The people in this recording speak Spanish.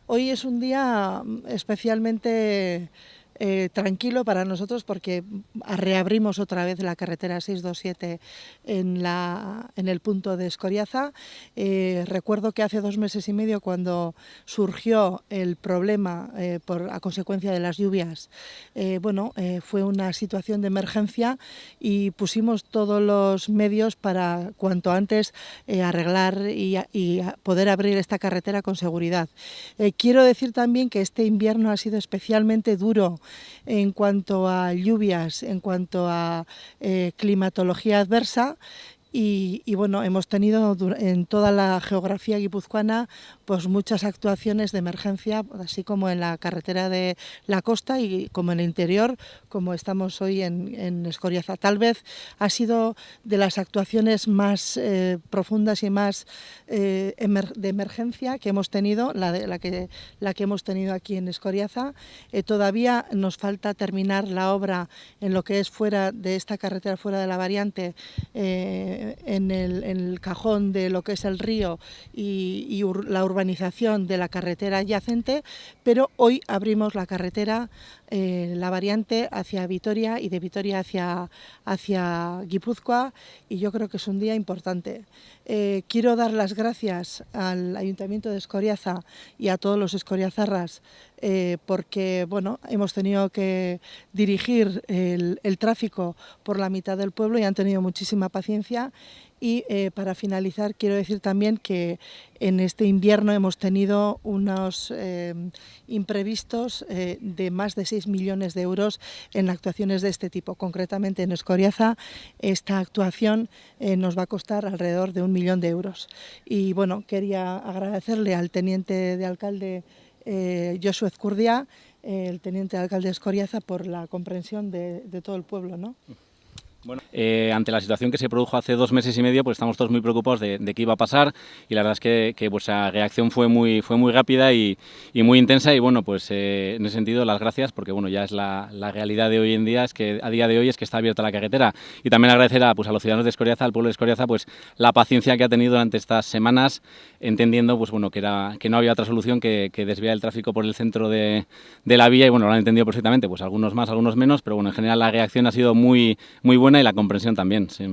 Hoy es un día especialmente tranquilo para nosotros porque reabrimos otra vez la carretera 627 en el punto de Escoriaza. Recuerdo que hace 2 meses y medio, cuando surgió el problema a consecuencia de las lluvias, fue una situación de emergencia y pusimos todos los medios para cuanto antes arreglar y poder abrir esta carretera con seguridad. Quiero decir también que este invierno ha sido especialmente duro en cuanto a lluvias, en cuanto a climatología adversa. Y bueno, hemos tenido en toda la geografía guipuzcoana pues muchas actuaciones de emergencia, así como en la carretera de la costa y como en el interior, como estamos hoy en Escoriaza. Tal vez ha sido de las actuaciones más profundas y más de emergencia que hemos tenido, la que hemos tenido aquí en Escoriaza. Todavía nos falta terminar la obra en lo que es fuera de esta carretera, fuera de la variante, en el cajón de lo que es el río y la urbanización de la carretera adyacente, pero hoy abrimos la carretera, la variante hacia Vitoria y de Vitoria hacia Guipúzcoa, y yo creo que es un día importante. Quiero dar las gracias al Ayuntamiento de Escoriaza y a todos los escoriazarras porque hemos tenido que dirigir el tráfico por la mitad del pueblo y han tenido muchísima paciencia. Y para finalizar, quiero decir también que en este invierno hemos tenido unos imprevistos de más de 6 millones de euros en actuaciones de este tipo. Concretamente en Escoriaza, esta actuación nos va a costar alrededor de 1 millón de euros. Y bueno, quería agradecerle al teniente de alcalde Josu Ezcurdia, el teniente de alcalde de Escoriaza, por la comprensión de todo el pueblo, ¿no? Bueno, ante la situación que se produjo hace 2 meses y medio, pues estamos todos muy preocupados de qué iba a pasar, y la verdad es que vuestra reacción fue muy rápida y muy intensa, y bueno, pues en ese sentido las gracias, porque bueno, ya es la realidad de hoy en día, es que a día de hoy es que está abierta la carretera. Y también agradecer a los ciudadanos de Escoriaza, al pueblo de Escoriaza, pues la paciencia que ha tenido durante estas semanas, entendiendo pues bueno, que no había otra solución que desviar el tráfico por el centro de la vía, y bueno, lo han entendido perfectamente, pues algunos más, algunos menos, pero bueno, en general la reacción ha sido muy buena, y la comprensión también. Sí.